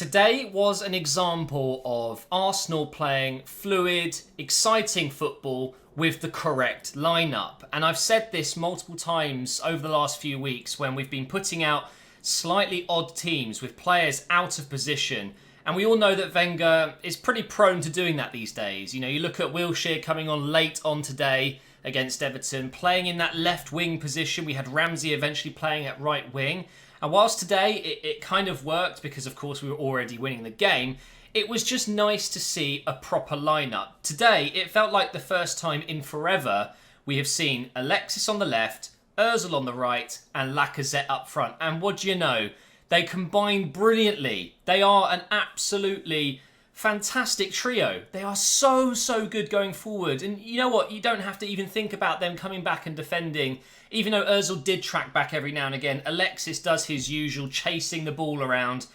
Today was an example of Arsenal playing fluid, exciting football with the correct lineup. And I've said this multiple times over the last few weeks when we've been putting out slightly odd teams with players out of position. And we all know that Wenger is pretty prone to doing that these days. You know, you look at Wilshere coming on late on today against Everton, playing in that left wing position. We had Ramsey eventually playing at right wing. And whilst today it kind of worked because, of course, we were already winning the game, it was just nice to see a proper lineup. Today, it felt like the first time in forever we have seen Alexis on the left, Ozil on the right, and Lacazette up front. And what do you know? They combine brilliantly. They are an absolutely fantastic trio. They are so good going forward. And you know what? You don't have to even think about them coming back and defending. Even though Ozil did track back every now and again, Alexis does his usual chasing the ball around.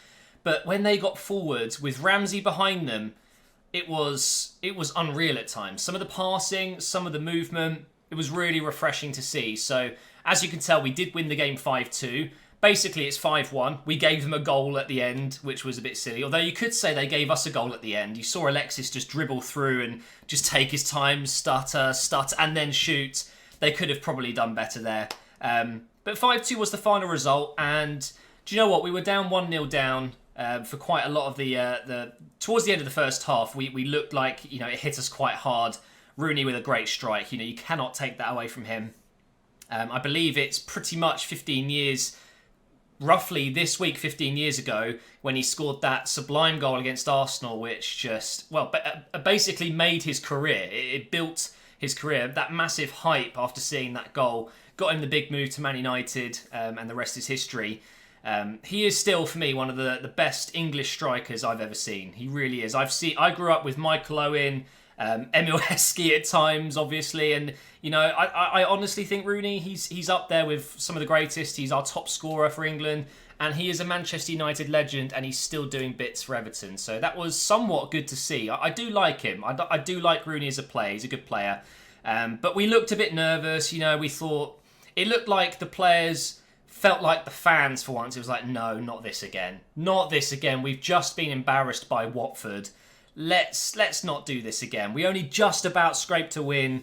But when they got forwards with Ramsey behind them, it was unreal at times. Some of the passing, some of the movement, it was really refreshing to see. So as you can tell, we did win the game 5-2. Basically, it's 5-1. We gave them a goal at the end, which was a bit silly. Although you could say they gave us a goal at the end. You saw Alexis just dribble through and just take his time, stutter, and then shoot. They could have probably done better there. But 5-2 was the final result. And do you know what? We were down 1-0 down for quite a lot of the... Towards the end of the first half, we looked like, you know, it hit us quite hard. Rooney with a great strike. You know, you cannot take that away from him. I believe it's pretty much 15 years... Roughly this week, 15 years ago, when he scored that sublime goal against Arsenal, which just, well, basically made his career. It built his career. That massive hype after seeing that goal got him the big move to Man United, and the rest is history. He is still, for me, one of the best English strikers I've ever seen. He really is. I grew up with Michael Owen, Emil Heskey at times, obviously, and you know, I honestly think Rooney, he's up there with some of the greatest. He's our top scorer for England, and he is a Manchester United legend, and he's still doing bits for Everton. So that was somewhat good to see. I do like him. I do like Rooney as a player. He's a good player, but we looked a bit nervous. You know, we thought it looked like the players felt like the fans for once. It was like, no, not this again. Not this again. We've just been embarrassed by Watford. Let's not do this again. We only just about scraped a win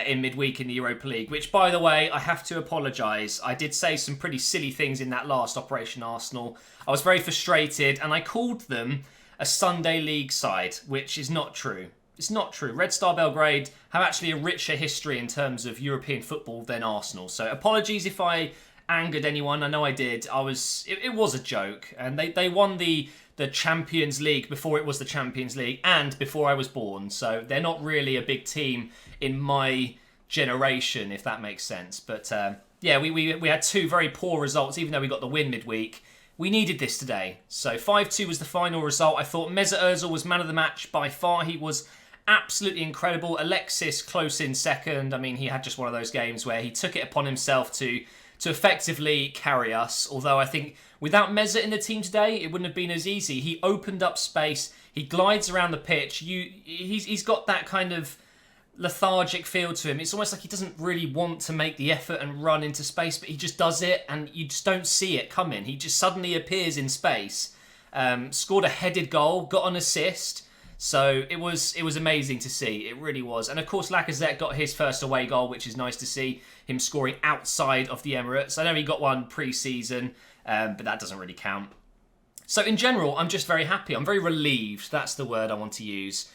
in midweek in the Europa League, which, by the way, I have to apologise. I did say some pretty silly things in that last Operation Arsenal. I was very frustrated, and I called them a Sunday League side, which is not true. It's not true. Red Star Belgrade have actually a richer history in terms of European football than Arsenal. So apologies if I angered anyone. I know I did. It was a joke, and they won the Champions League before it was the Champions League and before I was born. So they're not really a big team in my generation, if that makes sense. But yeah, we had two very poor results, even though we got the win midweek. We needed this today. So 5-2 was the final result. I thought Mesut Ozil was man of the match by far. He was absolutely incredible. Alexis close in second. I mean, he had just one of those games where he took it upon himself to effectively carry us. Although I think without Mesut in the team today, it wouldn't have been as easy. He opened up space. He glides around the pitch. He's got that kind of lethargic feel to him. It's almost like he doesn't really want to make the effort and run into space, but he just does it, and you just don't see it coming. He just suddenly appears in space. Scored a headed goal, got an assist. So it was amazing to see. It really was. And of course, Lacazette got his first away goal, which is nice to see him scoring outside of the Emirates. I know he got one pre-season, but that doesn't really count. So in general, I'm just very happy. I'm very relieved. That's the word I want to use.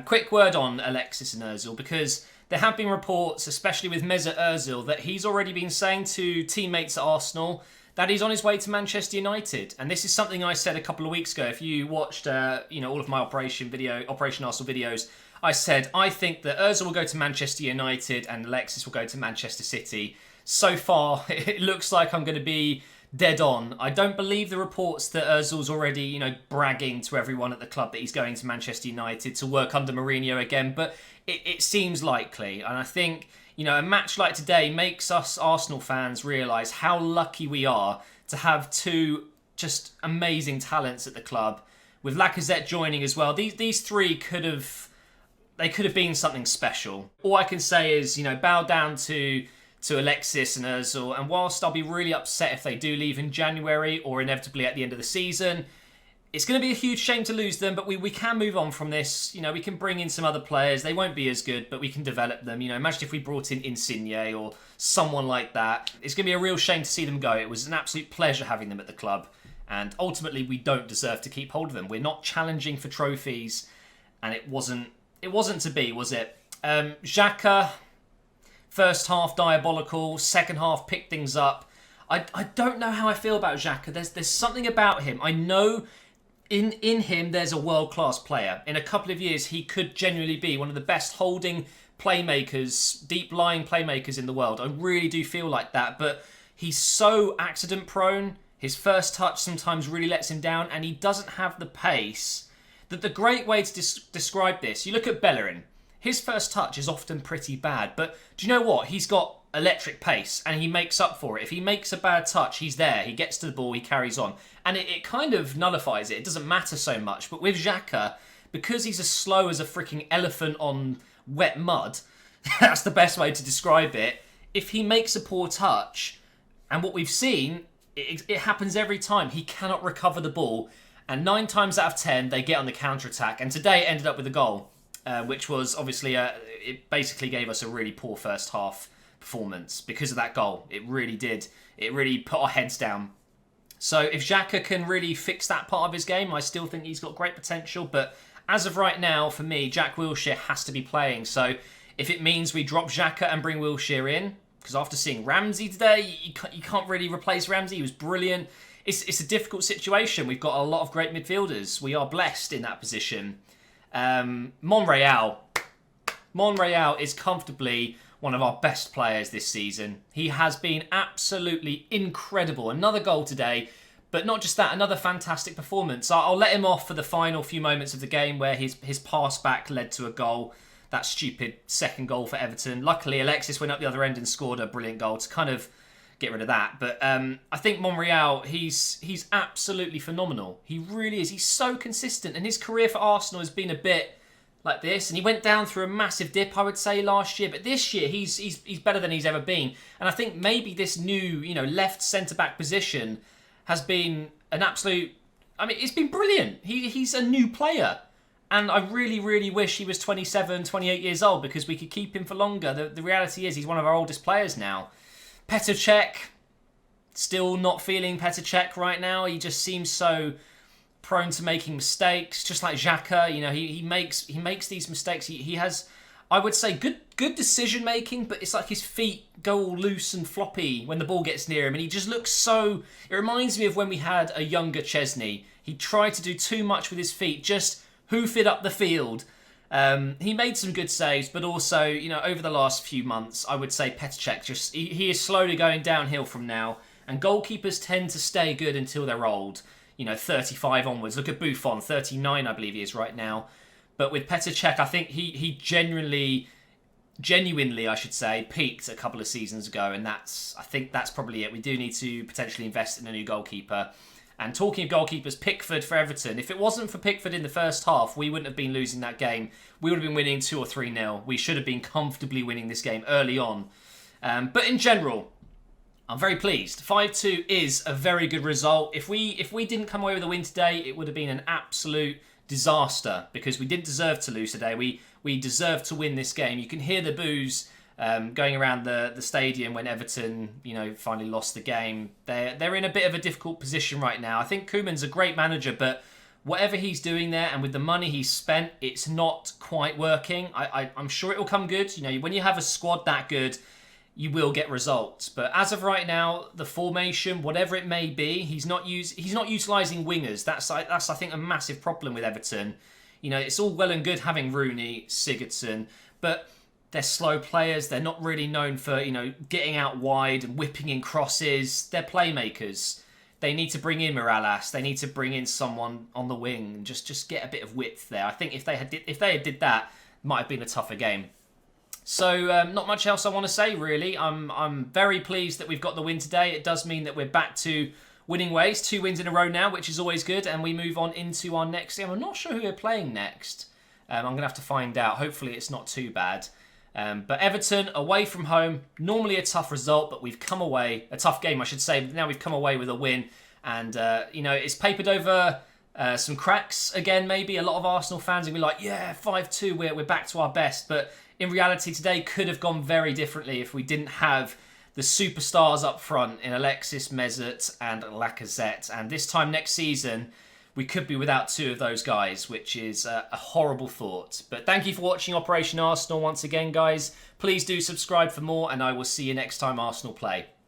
Quick word on Alexis and Ozil, because there have been reports, especially with Mesut Ozil, that he's already been saying to teammates at Arsenal that he's on his way to Manchester United. And this is something I said a couple of weeks ago. If you watched all of my Operation Arsenal videos, I said, I think that Ozil will go to Manchester United and Alexis will go to Manchester City. So far, it looks like I'm going to be dead on. I don't believe the reports that Ozil's already, bragging to everyone at the club that he's going to Manchester United to work under Mourinho again, but it seems likely. And I think, a match like today makes us Arsenal fans realise how lucky we are to have two just amazing talents at the club. With Lacazette joining as well, these three could have been something special. All I can say is, bow down to Alexis and Ozil, and whilst I'll be really upset if they do leave in January or inevitably at the end of the season, It's going to be a huge shame to lose them, but we can move on from this. You know, we can bring in some other players. They won't be as good, but we can develop them. You know, imagine if we brought in Insigne or someone like that. It's going to be a real shame to see them go. It was an absolute pleasure having them at the club. And ultimately, we don't deserve to keep hold of them. We're not challenging for trophies. And it wasn't to be, was it? Xhaka, first half diabolical. Second half picked things up. I don't know how I feel about Xhaka. There's something about him. I know in him there's a world-class player. In a couple of years, he could genuinely be one of the best holding playmakers, deep-lying playmakers in the world. I really do feel like that. But he's so accident-prone. His first touch sometimes really lets him down, and he doesn't have the pace. The great way to describe this, you look at Bellerin. His first touch is often pretty bad, but do you know what? He's got electric pace, and he makes up for it. If he makes a bad touch, he's there. He gets to the ball, he carries on. And it kind of nullifies it. It doesn't matter so much. But with Xhaka, because he's as slow as a freaking elephant on wet mud, that's the best way to describe it. If he makes a poor touch, and what we've seen, it happens every time. He cannot recover the ball. And 9 times out of 10, they get on the counter-attack. And today it ended up with a goal, which was obviously, it basically gave us a really poor first half performance because of that goal. It really did. It really put our heads down. So if Xhaka can really fix that part of his game, I still think he's got great potential. But as of right now, for me, Jack Wilshere has to be playing. So if it means we drop Xhaka and bring Wilshere in, because after seeing Ramsey today, you can't really replace Ramsey. He was brilliant. It's a difficult situation. We've got a lot of great midfielders. We are blessed in that position. Monreal is comfortably one of our best players this season. He has been absolutely incredible. Another goal today, but not just that, another fantastic performance. I'll let him off for the final few moments of the game where his pass back led to a goal. That stupid second goal for Everton. Luckily, Alexis went up the other end and scored a brilliant goal to kind of get rid of that. But I think Monreal, he's absolutely phenomenal. He really is. He's so consistent. And his career for Arsenal has been a bit like this. And he went down through a massive dip, I would say, last year. But this year, he's better than he's ever been. And I think maybe this new, left centre-back position has been an absolute... I mean, it's been brilliant. He's a new player. And I really, really wish he was 27, 28 years old because we could keep him for longer. The reality is he's one of our oldest players now. Petr Cech, still not feeling Petr Cech right now. He just seems so prone to making mistakes, just like Xhaka. He makes these mistakes. He has, I would say, good decision making, but it's like his feet go all loose and floppy when the ball gets near him, and he just looks so. It reminds me of when we had a younger Chesney. He tried to do too much with his feet, just hoof it up the field. He made some good saves, but also, over the last few months, I would say Petr Cech he is slowly going downhill from now. And goalkeepers tend to stay good until they're old, 35 onwards. Look at Buffon, 39, I believe he is right now. But with Petr Cech, I think he genuinely, I should say, peaked a couple of seasons ago, and I think that's probably it. We do need to potentially invest in a new goalkeeper. And talking of goalkeepers, Pickford for Everton. If it wasn't for Pickford in the first half, we wouldn't have been losing that game. We would have been winning 2 or 3-0. We should have been comfortably winning this game early on. But in general, I'm very pleased. 5-2 is a very good result. If we didn't come away with a win today, it would have been an absolute disaster because we didn't deserve to lose today. We deserved to win this game. You can hear the boos going around the stadium when Everton, finally lost the game. They're in a bit of a difficult position right now. I think Koeman's a great manager, but whatever he's doing there and with the money he's spent, it's not quite working. I'm sure it will come good. When you have a squad that good, you will get results. But as of right now, the formation, whatever it may be, he's not utilising wingers. That's I think a massive problem with Everton. It's all well and good having Rooney, Sigurdsson, but they're slow players. They're not really known for, getting out wide and whipping in crosses. They're playmakers. They need to bring in Morales. They need to bring in someone on the wing and just get a bit of width there. I think if they had did that, it might have been a tougher game. So not much else I want to say really. I'm very pleased that we've got the win today. It does mean that we're back to winning ways. 2 wins in a row now, which is always good. And we move on into our next game. I'm not sure who we're playing next. I'm going to have to find out. Hopefully it's not too bad. But Everton, away from home, normally a tough result, but we've come away, a tough game I should say, but now we've come away with a win. And, it's papered over some cracks again, maybe. A lot of Arsenal fans will be like, yeah, 5-2, we're back to our best. But in reality, today could have gone very differently if we didn't have the superstars up front in Alexis, Mesut and Lacazette. And this time next season, we could be without two of those guys, which is a horrible thought. But thank you for watching Operation Arsenal once again, guys. Please do subscribe for more, and I will see you next time Arsenal play.